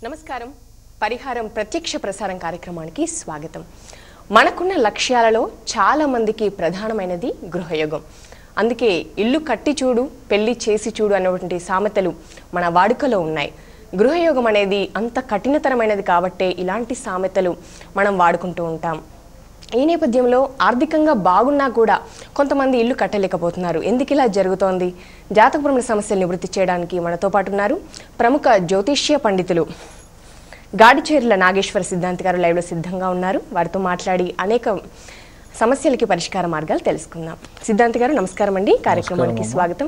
నమస్కారం. పరిహారం ప్రత్యక్ష ప్రసారం కార్యక్రమానికి స్వాగతం. మనకున్న లక్ష్యాలలో చాలా మందికి ప్రధానమైనది గృహయోగం. అందుకే ఇల్లు కట్టి చూడు, పెళ్లి చేసి చూడు అన్నటువంటి సామెతలు మన వాడుకలో ఉన్నాయి. గృహయోగం అనేది అంత కఠినతరమైనది కాబట్టే ఇలాంటి సామెతలు మనం వాడుకుంటూ ఉంటాం. ఈ నేపథ్యంలో ఆర్థికంగా బాగున్నా కూడా కొంతమంది ఇల్లు కట్టలేకపోతున్నారు. ఎందుకు ఇలా జరుగుతోంది? జాతకపరమైన సమస్యలు నివృత్తి చేయడానికి మనతో పాటు ఉన్నారు ప్రముఖ జ్యోతిష్య పండితులు గాడిచేర్ల నాగేశ్వర సిద్ధాంతి గారు లైవ్లో సిద్ధంగా ఉన్నారు. వారితో మాట్లాడి అనేక సమస్యలకి పరిష్కార మార్గాలు తెలుసుకుందాం. సిద్ధాంతి గారు నమస్కారం అండి, కార్యక్రమానికి స్వాగతం.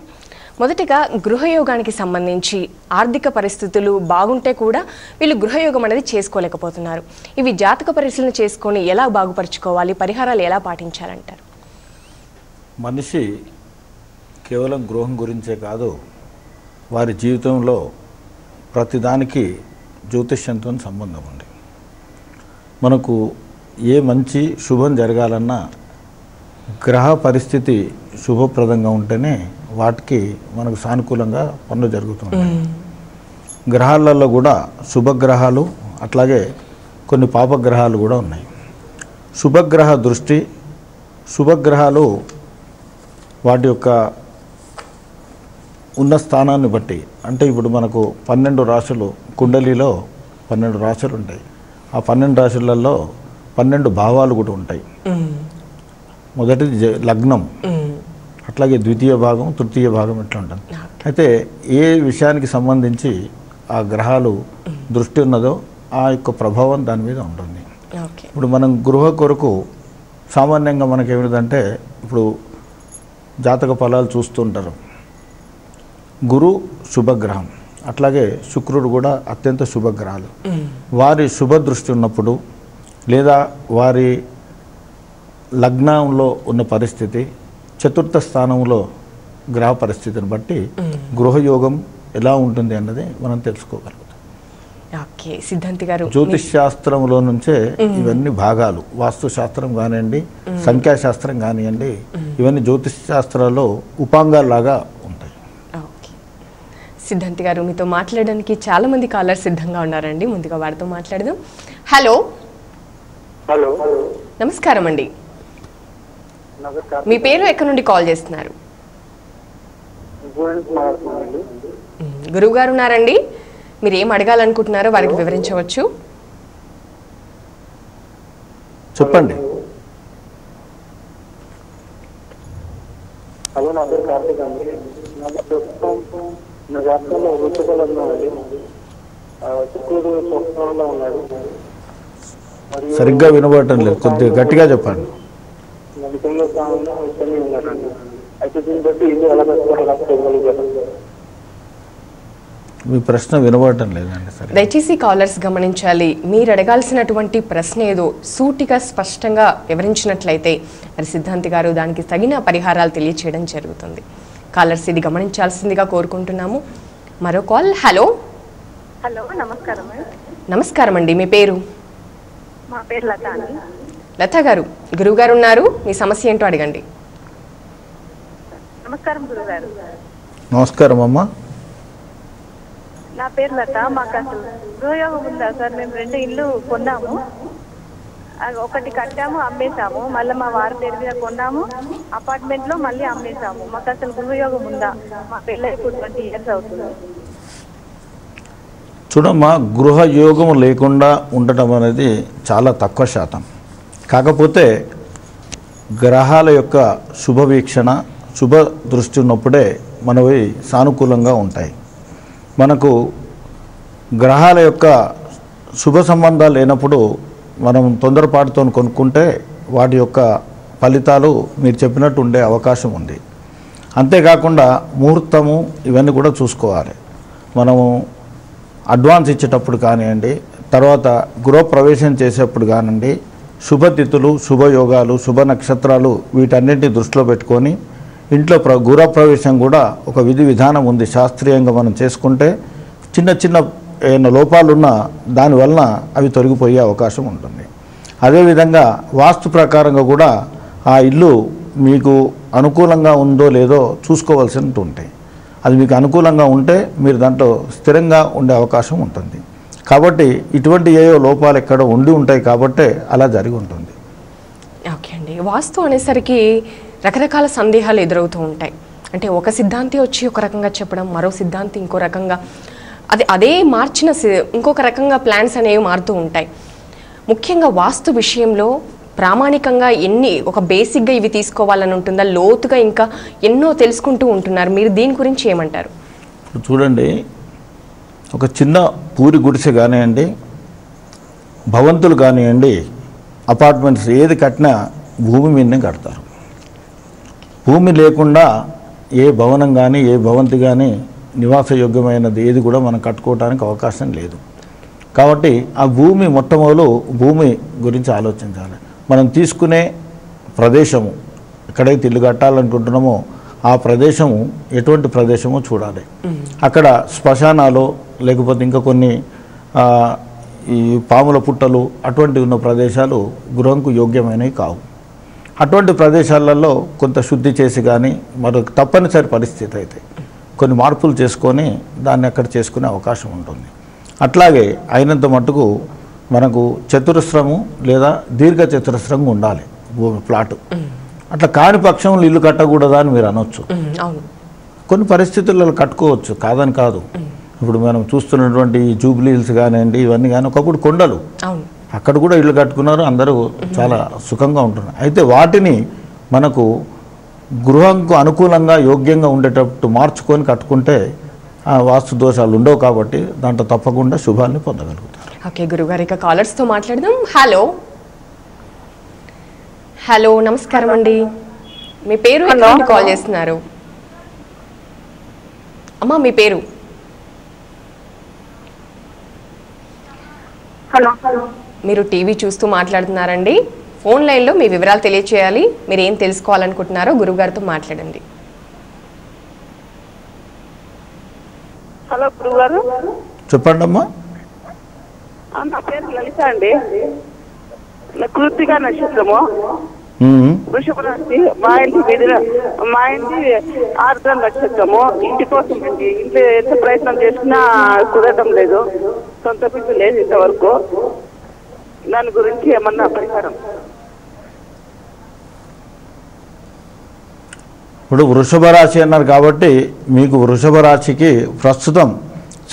మొదటిగా గృహయోగానికి సంబంధించి ఆర్థిక పరిస్థితులు బాగుంటే కూడా వీళ్ళు గృహయోగం అనేది చేసుకోలేకపోతున్నారు. ఇవి జాతక పరిశీలన చేసుకొని ఎలా బాగుపరుచుకోవాలి, పరిహారాలు ఎలా పాటించాలంటారు? మనిషి కేవలం గృహం గురించే కాదు, వారి జీవితంలో ప్రతిదానికి జ్యోతిష్యంతో సంబంధం ఉంది. మనకు ఏ మంచి శుభం జరగాలన్నా గ్రహ పరిస్థితి శుభప్రదంగా ఉంటేనే వాటికి మనకు సానుకూలంగా పనులు జరుగుతుంటాయి. గ్రహాలలో కూడా శుభగ్రహాలు అట్లాగే కొన్ని పాపగ్రహాలు కూడా ఉన్నాయి. శుభగ్రహ దృష్టి, శుభగ్రహాలు వాటి యొక్క ఉన్న స్థానాన్ని బట్టి, అంటే ఇప్పుడు మనకు 12 రాశులు కుండలిలో 12 రాశులు ఉంటాయి. ఆ 12 రాశులలో 12 భావాలు కూడా ఉంటాయి. మొదటిది లగ్నం, అట్లాగే ద్వితీయ భాగం, తృతీయ భాగం ఇట్లా ఉంటుంది. అయితే ఏ విషయానికి సంబంధించి ఆ గ్రహాలు దృష్టి ఉన్నదో ఆ యొక్క ప్రభావం దాని మీద ఉంటుంది. ఇప్పుడు మనం గృహ కొరకు సామాన్యంగా మనకి ఏమిటంటే, ఇప్పుడు జాతక ఫలాలు చూస్తుంటారు. గురు శుభగ్రహం, అట్లాగే శుక్రుడు కూడా అత్యంత శుభగ్రహాలు. వారి శుభ దృష్టి ఉన్నప్పుడు లేదా వారి లగ్నంలో ఉన్న పరిస్థితి, చతుర్థ స్థానంలో గ్రహ పరిస్థితిని బట్టి గృహయోగం ఎలా ఉంటుంది అన్నది మనం తెలుసుకోగలుగుతాం. ఓకే సిద్ధాంతి గారు, జ్యోతిష్ శాస్త్రంలో నుంచే ఇవన్నీ భాగాలు, వాస్తు శాస్త్రం కానివ్వండి, సంఖ్యాశాస్త్రం కానివ్వండి, ఇవన్నీ జ్యోతిష్ శాస్త్రాల్లో ఉపాంగాల్లాగా ఉంటాయి. ఓకే సిద్ధాంతి గారు, మీతో మాట్లాడడానికి చాలా మంది కాలర్స్ సిద్ధంగా ఉన్నారండి. ముందుగా వారితో మాట్లాడదాం. హలో హలో, నమస్కారం అండి. మీ పేరు ఎక్కడి నుండి కాల్ చేస్తున్నారు? గురువు గారు ఉన్నారండి, మీరు ఏం అడగాలనుకుంటున్నారో వారికి వివరించవచ్చు. చెప్పండి. హలో, నా పేరు కార్తీక్ అండి. నా జాతకంలో వృత్తిపరంగా అండి శుక్రుడు స్వస్థానంలో ఉన్నాడు. సరిగ్గా వినబడటం లేదు, కొద్దిగా గట్టిగా చెప్పండి. నడికంలో స్థానంలో శని ఉన్నాడండి. అయితే దీన్ని బట్టి ఇల్లు ఎలా పెట్టుకోగలుగుతారు? మీ ప్రశ్న వినబడటం లేదండి. సరే, దయచేసి కాలర్స్ గమనించాలి. మీరు అడగాల్సినటువంటి ప్రశ్న ఏదో సూటిగా స్పష్టంగా వివరించినట్లయితే మరి సిద్ధాంతి గారు దానికి తగిన పరిహారాలు తెలియచేయడం జరుగుతుంది. కాలర్స్ ఇది గమనించాల్సిందిగా కోరుకుంటున్నాము. మరో కాల్. హలో హలో, నమస్కారం. నమస్కారం అండి, మీ పేరు? మా పేరు లత అండి. లత గారు, గురువు గారు ఉన్నారు, మీ సమస్య ఏంటో అడగండి. నమస్కారం గురుగారు. నమస్కారం అమ్మా. నా పేరు లత. మాకు అసలు గృహయోగం ఉందా సార్? మేము 2 ఇల్లు కొన్నాము, ఒకటి కట్టాము, అమ్మేశాము. మళ్ళీ మా వారి పేరు మీద కొన్నాము, అపార్ట్మెంట్ లో మళ్ళీ అమ్మేశాము. మాకు అసలు గృహయోగం ఉందా? మా పెళ్ళి ఇప్పుడు 20 years అవుతుంది. చూడమ్మా, గృహయోగం లేకుండా ఉండటం అనేది చాలా తక్కువ శాతం. కాకపోతే గ్రహాల యొక్క శుభవీక్షణ, శుభ దృష్టి ఉన్నప్పుడే మనవి సానుకూలంగా ఉంటాయి. మనకు గ్రహాల యొక్క శుభ సంబంధాలు లేనప్పుడు మనం తొందరపాటుతో కొనుక్కుంటే వాటి యొక్క ఫలితాలు మీరు చెప్పినట్టు ఉండే అవకాశం ఉంది. అంతేకాకుండా ముహూర్తము ఇవన్నీ కూడా చూసుకోవాలి. మనము అడ్వాన్స్ ఇచ్చేటప్పుడు కానివ్వండి, తర్వాత గృహప్రవేశం చేసేప్పుడు కానివ్వండి, శుభతిథులు, శుభయోగాలు, శుభ నక్షత్రాలు వీటన్నింటినీ దృష్టిలో పెట్టుకొని ఇంట్లో గృహప్రవేశం కూడా ఒక విధి విధానం ఉంది. శాస్త్రీయంగా మనం చేసుకుంటే చిన్న చిన్న ఏమైనా లోపాలున్నా దానివలన అవి తొలగిపోయే అవకాశం ఉంటుంది. అదేవిధంగా వాస్తు ప్రకారంగా కూడా ఆ ఇల్లు మీకు అనుకూలంగా ఉందో లేదో చూసుకోవాల్సి ఉంటుంది. అది మీకు అనుకూలంగా ఉంటే మీరు దాంట్లో స్థిరంగా ఉండే అవకాశం ఉంటుంది. కాబట్టి ఇటువంటి ఏవో లోపాలు ఎక్కడ ఉండి ఉంటాయి కాబట్టే అలా జరిగి ఉంటుంది. ఓకే అండి. వాస్తు అనేసరికి రకరకాల సందేహాలు ఎదురవుతూ ఉంటాయి. అంటే ఒక సిద్ధాంతి వచ్చి ఒక రకంగా చెప్పడం, మరో సిద్ధాంతి ఇంకో రకంగా, అదే మార్చిన ఇంకొక రకంగా ప్లాన్స్ అనేవి మారుతూ ఉంటాయి. ముఖ్యంగా వాస్తు విషయంలో ప్రామాణికంగా ఒక బేసిక్గా ఇవి తీసుకోవాలని ఉంటుందా, లోతుగా ఇంకా ఎన్నో తెలుసుకుంటూ ఉంటున్నారు, మీరు దీని గురించి ఏమంటారు? చూడండి, ఒక చిన్న పూరి గుడిసె కానివ్వండి, భవంతులు కానివ్వండి, అపార్ట్మెంట్స్ ఏది కట్టినా భూమి మీదనే కడతారు. భూమి లేకుండా ఏ భవనం కానీ ఏ భవంతి కానీ నివాసయోగ్యమైనది ఏది కూడా మనం కట్టుకోవడానికి అవకాశం లేదు. కాబట్టి ఆ భూమి మొట్టమొదలు భూమి గురించి ఆలోచించాలి. మనం తీసుకునే ప్రదేశము, ఎక్కడైతే ఇల్లు కట్టాలనుకుంటున్నామో ఆ ప్రదేశము ఎటువంటి ప్రదేశమో చూడాలి. అక్కడ శ్మశానాలు లేకపోతే ఇంకా కొన్ని ఈ పాముల పుట్టలు అటువంటి ఉన్న ప్రదేశాలు గృహంకు యోగ్యమైనవి కావు. అటువంటి ప్రదేశాలలో కొంత శుద్ధి చేసి కానీ మరొక తప్పనిసరి పరిస్థితి అయితే కొన్ని మార్పులు చేసుకొని దాన్ని అక్కడ చేసుకునే అవకాశం ఉంటుంది. అట్లాగే అయినంత మట్టుకు మనకు చతురస్రము లేదా దీర్ఘ చతురస్రంగా ఉండాలి భూమి ప్లాటు. అట్లా కాని పక్షంలో ఇల్లు కట్టకూడదా అని మీరు అనొచ్చు. కొన్ని పరిస్థితులలో కట్టుకోవచ్చు, కాదని కాదు. ఇప్పుడు మనం చూస్తున్నటువంటి జూబ్లీ హిల్స్ కానివ్వండి, ఇవన్నీ కానీ ఒకప్పుడు కొండలు, అక్కడ కూడా ఇల్లు కట్టుకున్నారు, అందరూ చాలా సుఖంగా ఉంటున్నారు. అయితే వాటిని మనకు గృహంకు అనుకూలంగా యోగ్యంగా ఉండేటట్టు మార్చుకొని కట్టుకుంటే వాస్తు దోషాలు ఉండవు. కాబట్టి దాంట్లో తప్పకుండా శుభాన్ని పొందగలుగుతారు. ఓకే గురుగారు, ఇక కాలర్స్తో మాట్లాడదాం. హలో హలో నమస్కారం అండి, మీ పేరు, ఎక్కడ నుండి కాల్ చేస్తున్నారు? అమ్మా మీ పేరు? హలో, మీరు టీవీ చూస్తూ మాట్లాడుతున్నారండి. ఫోన్ లైన్లో మీ వివరాలు తెలియచేయాలి, మీరు ఏం తెలుసుకోవాలనుకుంటున్నారో గురుగారితో మాట్లాడండి. హలో గురుగారు, చెప్పండి అమ్మా. నా పేరు లలిత అండి. కృత్తిక నక్షత్రము, వృషభ రాశి. మా ఇంటి ఆర్ద్ర నక్షత్రము. ఇంటి కోసం అండి. ఇంట్లో ఎంత ప్రయత్నం చేసినా కుదరడం లేదు, సొంత పిల్లలు లేదు ఇంతవరకు. దాని గురించి ఏమన్నా పరిహారం? ఇప్పుడు వృషభ రాశి అన్నారు కాబట్టి మీకు వృషభ రాశికి ప్రస్తుతం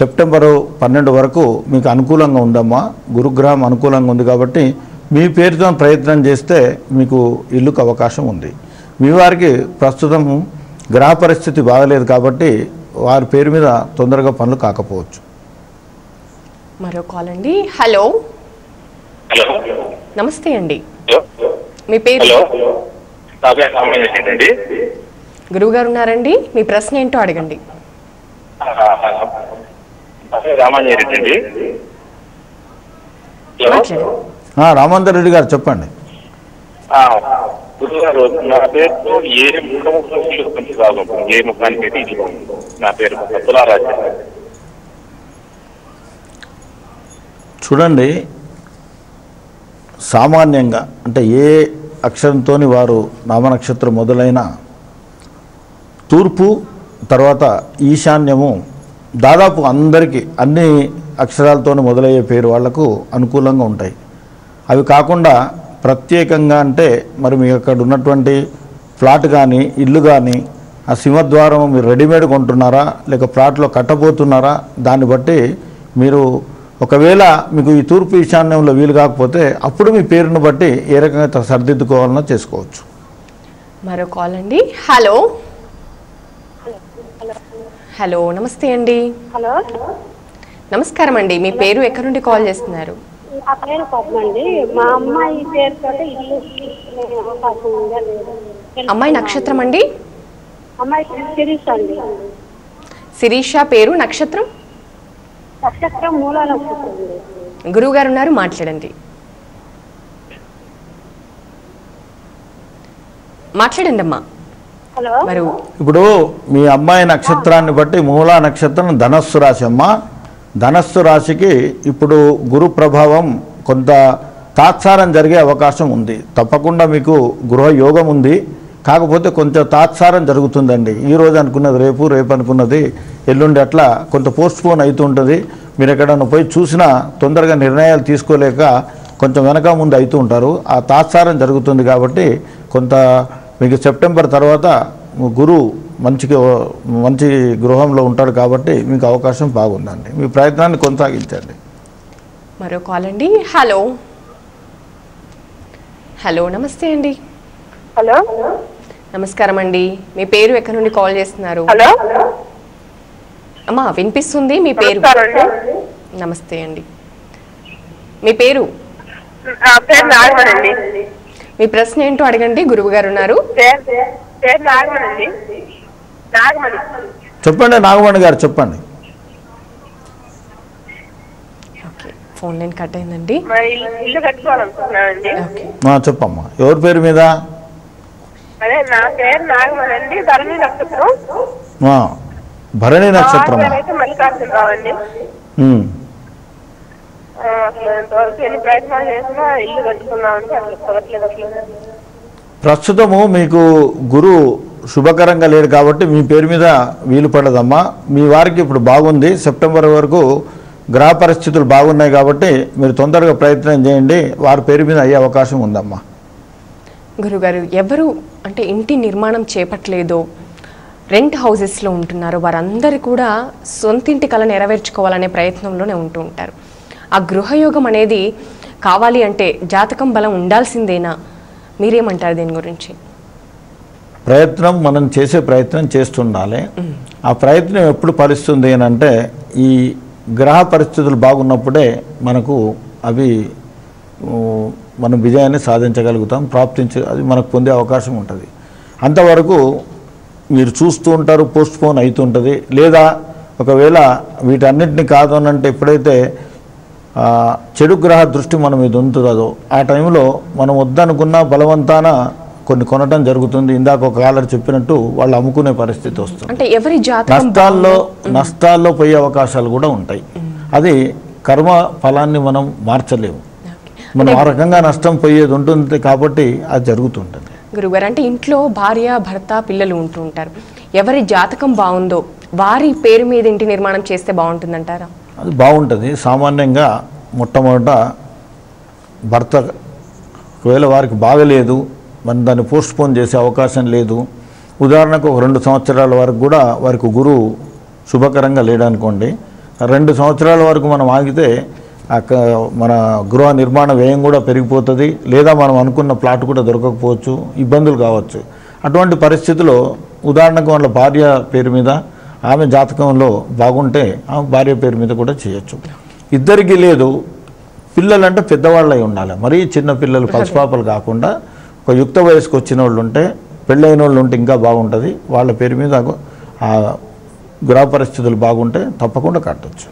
సెప్టెంబరు 12 వరకు మీకు అనుకూలంగా ఉందమ్మా. గురుగ్రహం అనుకూలంగా ఉంది కాబట్టి మీ పేరుతో ప్రయత్నం చేస్తే మీకు ఇల్లుకు అవకాశం ఉంది. మీ వారికి ప్రస్తుతం గ్రహ పరిస్థితి బాగలేదు కాబట్టి వారి పేరు మీద తొందరగా పనులు కాకపోవచ్చు. మరో కాల్ అండి. హలో నమస్తే అండి, మీ పేరు? గురువు గారు ఉన్నారండి, మీ ప్రశ్న ఏంటో అడగండి. రామందర్ రెడ్డి గారు చెప్పండి. నా పేరుతో ఏ ముఖానికి ఇది నా పేరు తులారాశి. చూడండి, సామాన్యంగా అంటే ఏ అక్షరంతో వారు నామనక్షత్రం మొదలైన తూర్పు తర్వాత ఈశాన్యము దాదాపు అందరికీ అన్ని అక్షరాలతో మొదలయ్యే పేరు వాళ్లకు అనుకూలంగా ఉంటాయి. అవి కాకుండా ప్రత్యేకంగా అంటే మరి మీకు అక్కడ ఉన్నటువంటి ఫ్లాట్ కానీ ఇల్లు కానీ ఆ సింహద్వారం మీరు రెడీమేడ్ కొంటున్నారా లేక ప్లాట్లో కట్టబోతున్నారా, దాన్ని బట్టి మీరు ఒకవేళ మీకు ఈ తూర్పు ఈశాన్యంలో వీలు కాకపోతే అప్పుడు మీ పేరును బట్టి ఏ రకంగా సరిదిద్దుకోవాలన్నా చేసుకోవచ్చు. మరో కాల్ అండి. హలో హలో నమస్తే అండి. హలో నమస్కారం అండి, మీ పేరు, ఎక్కడి నుండి కాల్ చేస్తున్నారు? నా పేరు పద్మ అండి. మా అమ్మాయి పేరుతో ఇల్లు అవకాశం ఉందా లేదా? అమ్మాయి నక్షత్రం అండి? అమ్మాయి శిరీష అండి. శిరీష పేరు, నక్షత్రం? నక్షత్రం మూల నక్షత్రం అండి. గురువు గారు ఉన్నారు, మాట్లాడండి. మాట్లాడండి అమ్మా. హలో, మరి ఇప్పుడు మీ అమ్మాయి నక్షత్రాన్ని బట్టి మూలా నక్షత్రం ధనస్సు రాశి అమ్మ. ధనస్సు రాశికి ఇప్పుడు గురు ప్రభావం కొంత తాత్సారం జరిగే అవకాశం ఉంది. తప్పకుండా మీకు గృహ యోగం ఉంది, కాకపోతే కొంచెం తాత్సారం జరుగుతుందండి. ఈరోజు అనుకున్నది రేపు, రేపు అనుకున్నది ఎల్లుండి, అట్లా కొంత పోస్ట్పోన్ అవుతుంటుంది. మీరు ఎక్కడన్నా పోయి చూసినా తొందరగా నిర్ణయాలు తీసుకోలేక కొంచెం వెనక ముందు అవుతూ ఉంటారు. ఆ తాత్సారం జరుగుతుంది. కాబట్టి కొంత మీకు సెప్టెంబర్ తర్వాత గురువు మంచి గృహంలో ఉంటాడు కాబట్టి మీకు అవకాశం బాగుందండి. మీ ప్రయత్నాన్ని కొనసాగించండి. మరో కాల్ అండి. హలో హలో నమస్తే అండి. హలో నమస్కారం అండి. మీ పేరు ఎక్కడి నుండి కాల్ చేస్తున్నారు? హలో అమ్మా వినిపిస్తుంది. మీ పేరు? నమస్తే అండి. మీ పేరు? పేరు నాగమణి అండి. మీ ప్రశ్న ఏంటో అడగండి. గురువు గారు ఉన్నారు. పేరు నాగమణి అండి. నాగమణి. చెప్పండి నాగమణి గారు, చెప్పండి. ఓకే, ఫోన్ లైన్ కట్ అయిందండి. ఇల్లు కట్టుకోవాలనుకుంటున్నానండి. ఓకే, చెప్పమ్మా. ఎవరి పేరు మీద? అదే నా పేరు నాగమణి అండి. ధరణి నక్షత్రం. భరణి నక్షత్రం. మల్లికార్జునరావు అండి. ఎన్ని ప్రయత్నాలు చేసినా ఇల్లు కట్టుకున్నామంటే అసలు కుదరట్లేదు. ప్రస్తుతము మీకు గురు శుభకరంగా లేడు కాబట్టి మీ పేరు మీద వీలు పడదమ్మా. మీ వారికి ఇప్పుడు బాగుంది. సెప్టెంబర్ వరకు గ్రహ పరిస్థితులు బాగున్నాయి కాబట్టి మీరు తొందరగా ప్రయత్నం చేయండి. వారి పేరు మీద అయ్యే అవకాశం ఉందమ్మా. గురుగారు, ఎవరు అంటే ఇంటి నిర్మాణం చేపట్టలేదో, రెంట్ హౌసెస్లో ఉంటున్నారు, వారందరూ కూడా సొంతింటి కళ నెరవేర్చుకోవాలనే ప్రయత్నంలోనే ఉంటూ ఉంటారు. ఆ గృహయోగం అనేది కావాలి అంటే జాతకం బలం ఉండాల్సిందేనా? మీరేమంటారు దీని గురించి? ప్రయత్నం మనం చేసే ప్రయత్నం చేస్తుండాలి. ఆ ప్రయత్నం ఎప్పుడు ఫలిస్తుంది అని అంటే ఈ గ్రహ పరిస్థితులు బాగున్నప్పుడే మనకు అవి మనం విజయాన్ని సాధించగలుగుతాం. అది మనకు పొందే అవకాశం ఉంటుంది. అంతవరకు మీరు చూస్తూ ఉంటారు, పోస్ట్ పోన్ అవుతుంటుంది. లేదా ఒకవేళ వీటన్నిటిని కాదు అని అంటే ఎప్పుడైతే చెడు గ్రహ దృష్టి మన మీద ఉంటుందో ఆ టైంలో మనం వద్దనుకున్న బలవంతాన కొన్ని కొనటం జరుగుతుంది. ఇందాక ఒక కాలర్ చెప్పినట్టు వాళ్ళు అమ్ముకునే పరిస్థితి వస్తుంది. అంటే ఎవరి జాతకం నష్టాల్లో పోయే అవకాశాలు కూడా ఉంటాయి. అది కర్మ ఫలాన్ని మనం మార్చలేము. మనం ఆ రకంగా నష్టం పోయేది ఉంటుంది కాబట్టి అది జరుగుతుంటుంది. గురుగారు, అంటే ఇంట్లో భార్య భర్త పిల్లలు ఉంటూ ఉంటారు. ఎవరి జాతకం బాగుందో వారి పేరు మీద ఇంటి నిర్మాణం చేస్తే బాగుంటుందంటారా? అది బాగుంటుంది. సామాన్యంగా మొట్టమొదట భర్త ఒకవేళ వారికి బాగలేదు, మనం దాన్ని పోస్ట్ పోన్ చేసే అవకాశం లేదు. ఉదాహరణకు ఒక 2 సంవత్సరాల వరకు కూడా వారికి గురువు శుభకరంగా లేడనుకోండి, 2 సంవత్సరాల వరకు మనం ఆగితే మన గృహ నిర్మాణ వ్యయం కూడా పెరిగిపోతుంది. లేదా మనం అనుకున్న ప్లాట్ కూడా దొరకకపోవచ్చు, ఇబ్బందులు కావచ్చు. అటువంటి పరిస్థితిలో ఉదాహరణకు వాళ్ళ భార్య పేరు మీద, ఆమె జాతకంలో బాగుంటే ఆమె భార్య పేరు మీద కూడా చేయొచ్చు. ఇద్దరికీ లేదు, పిల్లలంటే పెద్దవాళ్ళై ఉండాలి. మరీ చిన్న పిల్లలు పసిపాపలు కాకుండా ఒక యుక్త వయసుకు వచ్చిన వాళ్ళు ఉంటే, పెళ్ళైన వాళ్ళు ఉంటే ఇంకా బాగుంటుంది. వాళ్ళ పేరు మీద ఆ గృహ పరిస్థితులు బాగుంటే తప్పకుండా కట్టవచ్చు.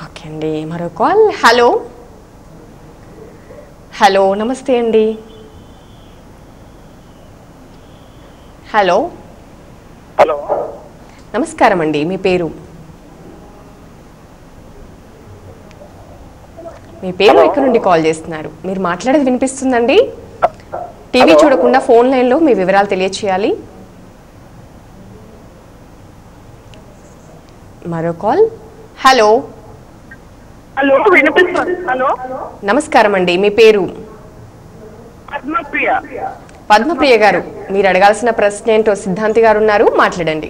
ఓకే అండి. మరో కాల్. హలో హలో నమస్తే అండి. హలో హలో నమస్కారం అండి. మీ పేరు? మీ పేరు ఎక్కడి నుండి కాల్ చేస్తున్నారు? మీరు మాట్లాడేది వినిపిస్తుందండి. టీవీ చూడకుండా ఫోన్ లైన్లో మీ వివరాలు తెలియచేయాలి. మరో కాల్. హలో హలో వినిపిస్తుంది. హలో నమస్కారం అండి. మీ పేరు? పద్మప్రియ. పద్మప్రియ గారు, మీరు అడగాల్సిన ప్రశ్న ఏంటో సిద్ధాంతి గారు ఉన్నారు, మాట్లాడండి.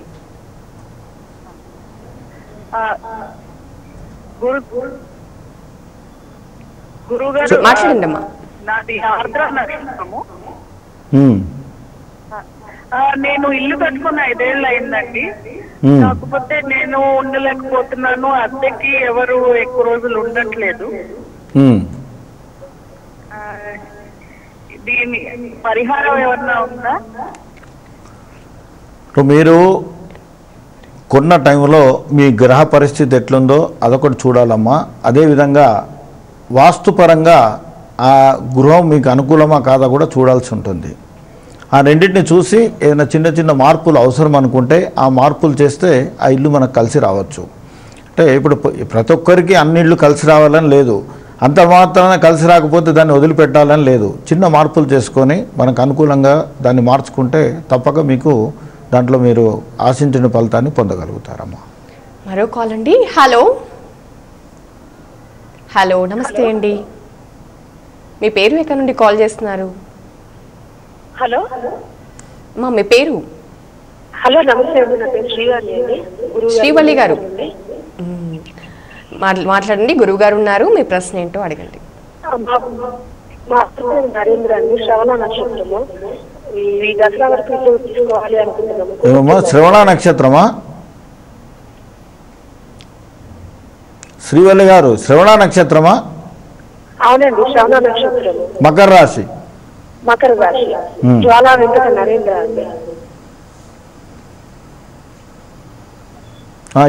గురుగారు మాట్లాడండి అమ్మా. నాది ఆర్ద్ర నక్షత్రము. నేను ఇల్లు కట్టుకున్న 5 ఏళ్ళు అయిందండి. కాకపోతే నేను ఉండలేకపోతున్నాను. అద్దెకి ఎవరు ఎక్కువ రోజులు ఉండట్లేదు. దీని పరిహారం ఏమన్నా ఉందా? మీరు కొన్న టైంలో మీ గ్రహ పరిస్థితి ఎట్లుందో అదొకటి చూడాలమ్మా. అదేవిధంగా వాస్తుపరంగా ఆ గృహం మీకు అనుకూలమా కాదా కూడా చూడాల్సి ఉంటుంది. ఆ రెండింటిని చూసి ఏదైనా చిన్న చిన్న మార్పులు అవసరం అనుకుంటే ఆ మార్పులు చేస్తే ఆ ఇల్లు మనకు కలిసి రావచ్చు. అంటే ఇప్పుడు ప్రతి ఒక్కరికి అన్ని ఇళ్ళు కలిసి రావాలని లేదు, అంత మాత్రాన కలిసి రాకపోతే దాన్ని వదిలిపెట్టాలని లేదు. చిన్న మార్పులు చేసుకొని మనకు అనుకూలంగా దాన్ని మార్చుకుంటే తప్పక మీకు దాంట్లో మీరు ఆశించిన ఫలితాన్ని పొందగలుగుతారమ్మా. మరో కాల్ అండి. హలో హలో నమస్తే అండి, మీ పేరు ఎక్కడి నుండి కాల్ చేస్తున్నారు? హలో అమ్మా మీ పేరు? హలో నమస్తే అండి, నా పేరు శ్రీవాణి అండి. శ్రీవల్లి గారు మాట్లాడండి. గురువు గారు ఉన్నారు, మీ ప్రశ్న ఏంటో అడగండి. మా పేరు నరేంద్ర అండి. శ్రవణ నక్షత్రము. ఈ దసరా వరకు ఇల్లు తీసుకోవాలి అనుకుంటున్నాము. ఏమమ్మా శ్రవణ నక్షత్రమా? శ్రీవల్లి గారు శ్రవణ నక్షత్రమా? అవునండి, శ్రవణ నక్షత్రము. మకర రాశి. మకర రాశి. జ్వాలా వెంకట నరేంద్ర అండి.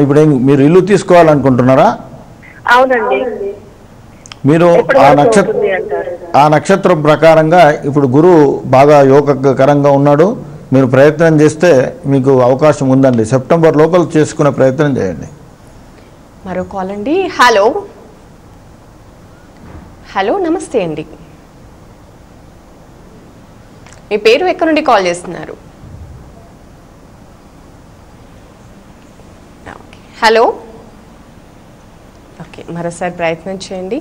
ఇప్పుడు మీరు ఇల్లు తీసుకోవాలనుకుంటున్నారా? అవునండి. మీరు ఆ నక్షత్రం ప్రకారంగా ఇప్పుడు గురువు బాగా యోగకరంగా ఉన్నాడు. మీరు ప్రయత్నం చేస్తే మీకు అవకాశం ఉందండి. సెప్టెంబర్ లోపల చేసుకునే ప్రయత్నం చేయండి. మరో కాల్ అండి. హలో హలో నమస్తే అండి, మీ పేరు ఎక్కడి నుండి కాల్ చేస్తున్నారు? హలో ఓకే, మరోసారి ప్రయత్నం చేయండి.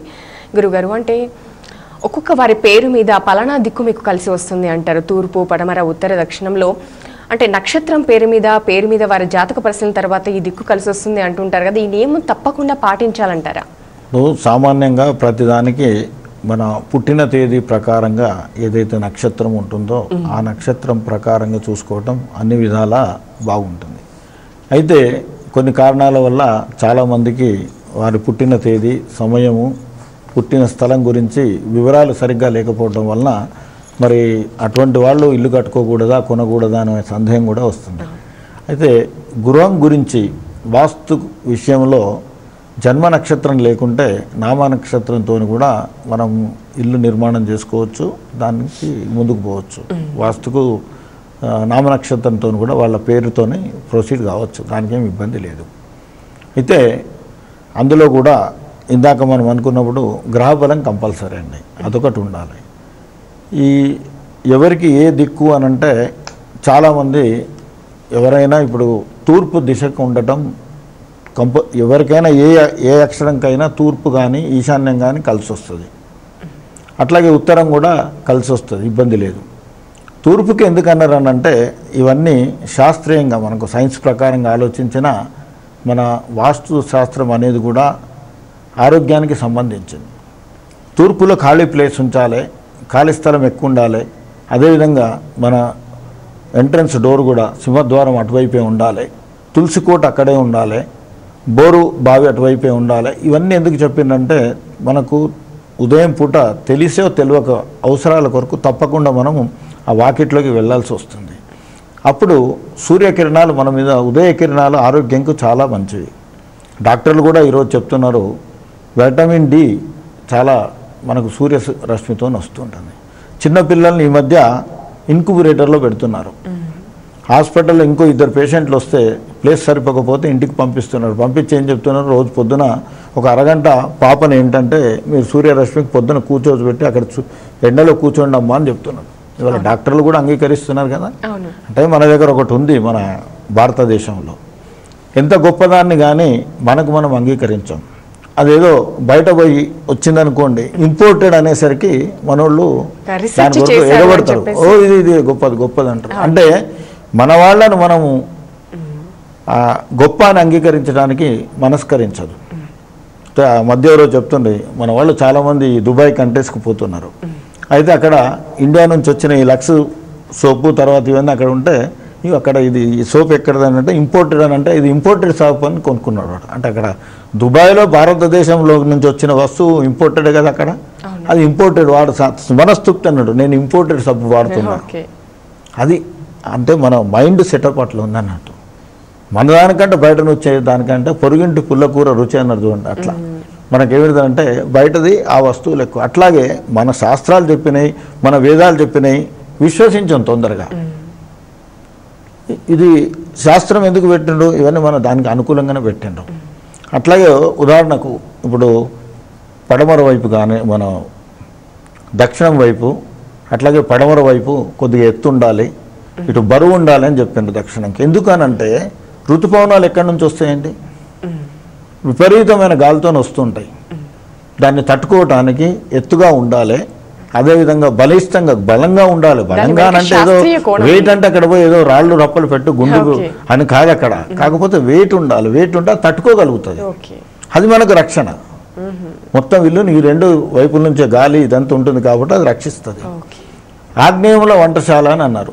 గురుగారు, అంటే ఒక్కొక్క వారి పేరు మీద పలానా దిక్కు మీకు కలిసి వస్తుంది అంటారు. తూర్పు, పడమర, ఉత్తర, దక్షిణంలో అంటే నక్షత్రం పేరు మీద వారి జాతక పరిశీలన తర్వాత ఈ దిక్కు కలిసి వస్తుంది అంటుంటారు కదా, ఈ నియమం తప్పకుండా పాటించాలంటారా? సామాన్యంగా ప్రతిదానికి మన పుట్టిన తేదీ ప్రకారంగా ఏదైతే నక్షత్రం ఉంటుందో ఆ నక్షత్రం ప్రకారంగా చూసుకోవటం అన్ని విధాలా బాగుంటుంది. అయితే కొన్ని కారణాల వల్ల చాలామందికి వారి పుట్టిన తేదీ, సమయము, పుట్టిన స్థలం గురించి వివరాలు సరిగ్గా లేకపోవడం వలన మరి అటువంటి వాళ్ళు ఇల్లు కట్టుకోకూడదా, కొనకూడదా అనే సందేహం కూడా వస్తుంది. అయితే గృహం గురించి వాస్తు విషయంలో జన్మ నక్షత్రం లేకుంటే నామ నక్షత్రంతో కూడా మనం ఇల్లు నిర్మాణం చేసుకోవచ్చు, దానికి ముందుకు పోవచ్చు. వాస్తుకు నామ నక్షత్రంతో కూడా వాళ్ళ పేరుతోనే ప్రొసీడ్ కావచ్చు, దానికేం ఇబ్బంది లేదు. అయితే అందులో కూడా ఇందాక మనం అనుకున్నప్పుడు గ్రహబలం కంపల్సరీ అండి, అదొకటి ఉండాలి. ఈ ఎవరికి ఏ దిక్కు అని అంటే చాలామంది ఎవరైనా ఇప్పుడు తూర్పు దిశకు ఉండటం ఎవరికైనా ఏ అక్షరంకైనా తూర్పు కానీ ఈశాన్యం కానీ కలిసి వస్తుంది. అట్లాగే ఉత్తరం కూడా కలిసి వస్తుంది, ఇబ్బంది లేదు. తూర్పుకి ఎందుకన్నారు అని అంటే ఇవన్నీ శాస్త్రీయంగా మనకు సైన్స్ ప్రకారంగా ఆలోచించిన మన వాస్తు శాస్త్రం అనేది కూడా ఆరోగ్యానికి సంబంధించింది. తూర్పులో ఖాళీ ప్లేస్ ఉంచాలి, ఖాళీ స్థలం ఎక్కువ ఉండాలి. అదేవిధంగా మన ఎంట్రన్స్ డోర్ కూడా సింహద్వారం అటువైపే ఉండాలి, తులసి కోట అక్కడే ఉండాలి, బోరు బావి అటువైపే ఉండాలి. ఇవన్నీ ఎందుకు చెప్పిందంటే మనకు ఉదయం పూట తెలిసో తెలియక అవసరాల కొరకు తప్పకుండా మనము ఆ వాకిట్లోకి వెళ్ళాల్సి వస్తుంది. అప్పుడు సూర్యకిరణాలు మన మీద, ఉదయ కిరణాలు ఆరోగ్యంకు చాలా మంచివి. డాక్టర్లు కూడా ఈరోజు చెప్తున్నారు విటమిన్ డి చాలా మనకు సూర్య రశ్మితో వస్తుంటుంది. చిన్నపిల్లల్ని ఈ మధ్య ఇన్క్యుబేటర్లో పెడుతున్నారు. హాస్పిటల్లో ఇంకో 2 పేషెంట్లు వస్తే ప్లేస్ సరిపోకపోతే ఇంటికి పంపిస్తున్నారు. పంపించి ఏం చెప్తున్నారు, రోజు పొద్దున ఒక అరగంట పాపను ఏంటంటే మీరు సూర్యరశ్మికి పొద్దున కూర్చోబెట్టి అక్కడ ఎండలో కూర్చోండి అమ్మా అని చెప్తున్నారు. ఇవాళ డాక్టర్లు కూడా అంగీకరిస్తున్నారు కదా. అంటే మన దగ్గర ఒకటి ఉంది మన భారతదేశంలో, ఎంత గొప్పదాన్ని కానీ మనకు మనం అంగీకరించాం. అదేదో బయట పోయి వచ్చిందనుకోండి ఇంపోర్టెడ్ అనేసరికి మనోళ్ళు దాని వరకు ఎగబడతారు. ఓ ఇది గొప్పది అంటారు. అంటే మన వాళ్ళను మనము గొప్ప అని అంగీకరించడానికి మనస్కరించదు. మధ్య రోజు చెప్తుండే మన వాళ్ళు చాలామంది దుబాయ్ కంట్రీస్కి పోతున్నారు. అయితే అక్కడ ఇండియా నుంచి వచ్చిన ఈ లక్స్ సోపు తర్వాత ఇవన్నీ అక్కడ ఉంటే అక్కడ ఇది సోప్ ఎక్కడదని అంటే ఇంపోర్టెడ్ అని అంటే ఇది ఇంపోర్టెడ్ సోప్ అని కొనుక్కున్నాడు. అంటే అక్కడ దుబాయ్లో భారతదేశంలో నుంచి వచ్చిన వస్తువు ఇంపోర్టెడ్ కదా, అక్కడ అది ఇంపోర్టెడ్ వాడు మనస్తృప్తి అన్నాడు, నేను ఇంపోర్టెడ్ సబ్బు వాడుతున్నాను. అది అంటే మన మైండ్ సెటప్ అట్లా ఉందన్నట్టు. మన దానికంటే బయట వచ్చే దానికంటే పొరుగింటి పుల్లకూర రుచి అన్నది చూడండి. అట్లా మనకేమిటంటే బయటది ఆ వస్తువులు ఎక్కువ. అట్లాగే మన శాస్త్రాలు చెప్పినాయి, మన వేదాలు చెప్పినాయి, విశ్వసించాం తొందరగా. ఇది శాస్త్రం ఎందుకు పెట్టిండ్రు, ఇవన్నీ మనం దానికి అనుకూలంగానే పెట్టిండ్రు. అట్లాగే ఉదాహరణకు ఇప్పుడు పడమర వైపు కానీ మన దక్షిణం వైపు, అట్లాగే పడమర వైపు కొద్దిగా ఎత్తు ఉండాలి, ఇటు బరువు ఉండాలి అని చెప్పిండ్రు దక్షిణంకి. ఎందుకనంటే ఋతుపవనాలు ఎక్కడి నుంచి వస్తాయండి, విపరీతమైన గాలితో వస్తుంటాయి. దాన్ని తట్టుకోవటానికి ఎత్తుగా ఉండాలి, అదేవిధంగా బలంగా ఉండాలి. బలంగా అంటే ఏదో వెయిట్ అంటే అక్కడ పోయి ఏదో రాళ్ళు రప్పలు పెట్టు గుండు అని కాదు అక్కడ. కాకపోతే వెయిట్ ఉండాలి, వెయిట్ ఉంటే తట్టుకోగలుగుతుంది. అది మనకు రక్షణ. మొత్తం ఇల్లుని ఈ రెండు వైపుల నుంచే గాలి ఇదంతా ఉంటుంది కాబట్టి అది రక్షిస్తుంది. ఆగ్నేయంలో వంటశాల అని అన్నారు.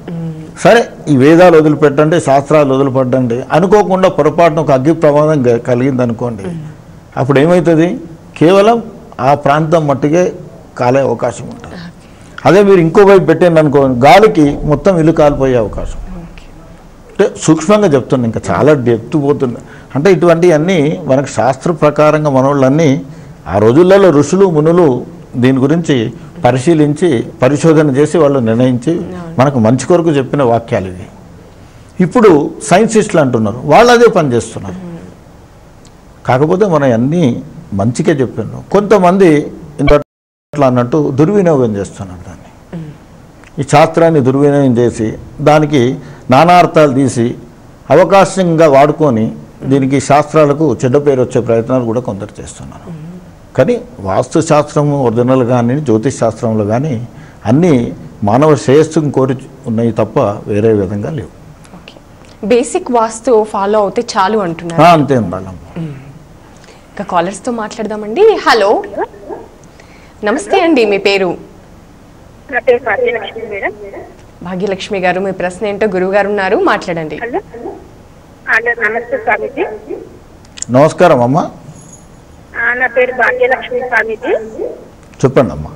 సరే, ఈ వేదాలు వదిలిపెట్టండి, శాస్త్రాలు వదిలిపెట్టండి, అనుకోకుండా పొరపాటున ఒక అగ్గి ప్రమాదం కలిగింది అనుకోండి, అప్పుడు ఏమవుతుంది? కేవలం ఆ ప్రాంతం మట్టుకే కాలే అవకాశం ఉంటుంది. అదే మీరు ఇంకో వైపు పెట్టండి అనుకోండి, గాలికి మొత్తం ఇల్లు కాలిపోయే అవకాశం. అంటే సూక్ష్మంగా చెప్తున్నా, ఇంకా చాలా డెప్త్ పోతుంది. అంటే ఇటువంటివన్నీ మనకు శాస్త్ర ప్రకారంగా మనోళ్ళన్నీ ఆ రోజులలో ఋషులు మునులు దీని గురించి పరిశీలించి పరిశోధన చేసి వాళ్ళు నిర్ణయించి మనకు మంచి కొరకు చెప్పిన వాక్యాలు ఇవి. ఇప్పుడు సైన్సిస్టులు అంటున్నారు, వాళ్ళు అదే పని చేస్తున్నారు. కాకపోతే మనం అన్నీ మంచిగా చెప్పాను. కొంతమంది ఇంతట్లా అన్నట్టు దుర్వినియోగం చేస్తున్నారు దాన్ని. ఈ శాస్త్రాన్ని దుర్వినియోగం చేసి దానికి నానార్థాలు తీసి అవకాశంగా వాడుకొని దీనికి శాస్త్రాలకు చెడ్డ పేరు వచ్చే ప్రయత్నాలు కూడా కొందరు చేస్తున్నారు. కానీ వాస్తు శాస్త్రము ఒరిజినల్ కానీ జ్యోతిష్ శాస్త్రంలో కానీ అన్నీ మానవ శ్రేయస్సును కోరి ఉన్నాయి తప్ప వేరే విధంగా లేవు. బేసిక్ వాస్తు ఫాలో అవుతే చాలు అంటున్నారు. అంతే ఉండాలి. ఇంకా కాలర్స్తో మాట్లాడదామండి. హలో, నమస్తే అండి, మీ పేరు? భాగ్యలక్ష్మి గారు, మీ ప్రశ్న ఏంటో గురువు గారు ఉన్నారు, మాట్లాడండి. నమస్కారం అమ్మా. నా పేరు భాగ్యలక్ష్మి స్వామిజీ. చెప్పండి అమ్మా.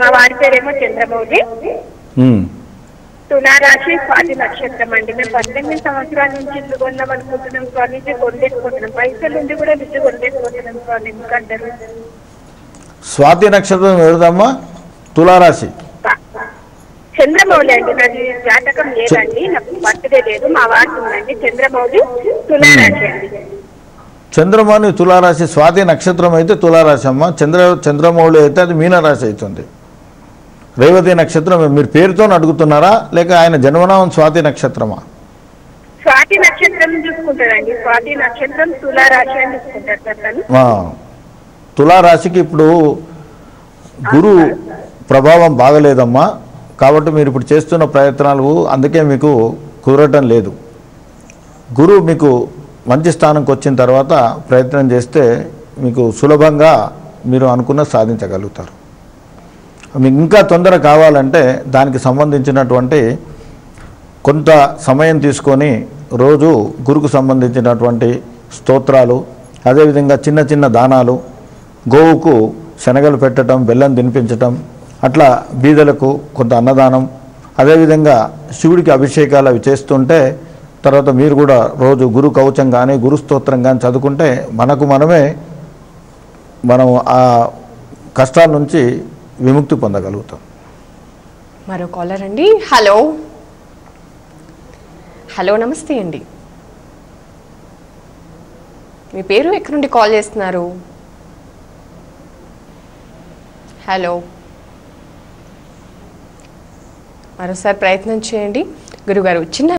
మా వారి పేరేమో చంద్రమౌళి. తులారాశి స్వాతి నక్షత్రం అండి. మేము 18 సంవత్సరాల నుంచి ఇల్లు కొన్నాం అనుకుంటున్నాం స్వామిజీ. కొనేసుకుంటున్నాం, పైసలు ఉంది కూడా ఇల్లు కొనేసుకుంటున్నాం స్వామి. ఎందుకంటారు? స్వాతి నక్షత్రం ఎవరిదమ్మా? తులారాశి. చంద్రమౌళి అండి. నాది జాతకం లేదండి, నాకు బర్త్డే లేదు. మా వారి ఉందండి చంద్రమౌళి, తులారాశి అండి. చంద్రమౌళి తులారాశి. స్వాతి నక్షత్రం అయితే తులారాశి అమ్మ. చంద్రమౌళి అయితే అది మీనరాశి అవుతుంది. రేవతి నక్షత్రం మీరు పేరుతో అడుగుతున్నారా లేక ఆయన జన్మనామం స్వాతి నక్షత్రమా? స్వాతి నక్షత్రం చూసుకుంటారండి. స్వాతి నక్షత్రం తులారాశి అని చూసుకుంటారు. తులారాశికి ఇప్పుడు గురు ప్రభావం బాగలేదమ్మా. కాబట్టి మీరు ఇప్పుడు చేస్తున్న ప్రయత్నాలు అందుకే మీకు కుదరటం లేదు. గురువు మీకు మంచి స్థానంకి వచ్చిన తర్వాత ప్రయత్నం చేస్తే మీకు సులభంగా మీరు అనుకున్న సాధించగలుగుతారు. మీకు ఇంకా తొందర కావాలంటే దానికి సంబంధించినటువంటి కొంత సమయం తీసుకొని రోజు గురుకు సంబంధించినటువంటి స్తోత్రాలు, అదేవిధంగా చిన్న చిన్న దానాలు, గోవుకు శనగలు పెట్టడం, బెల్లం తినిపించటం, అట్లా బీదలకు కొంత అన్నదానం, అదేవిధంగా శివుడికి అభిషేకాలు అవి చేస్తుంటే తర్వాత మీరు కూడా రోజు గురు కవచం కానీ గురు స్తోత్రం కానీ చదువుకుంటే మనం ఆ కష్టాల నుంచి విముక్తి పొందగలుగుతాం. మరో కాలర్ అండి. హలో, హలో, నమస్తే అండి, మీ పేరు, ఎక్కడి నుండి కాల్ చేస్తున్నారు? హలో, మరోసారి ప్రయత్నం చేయండి గురుగారు. చిన్న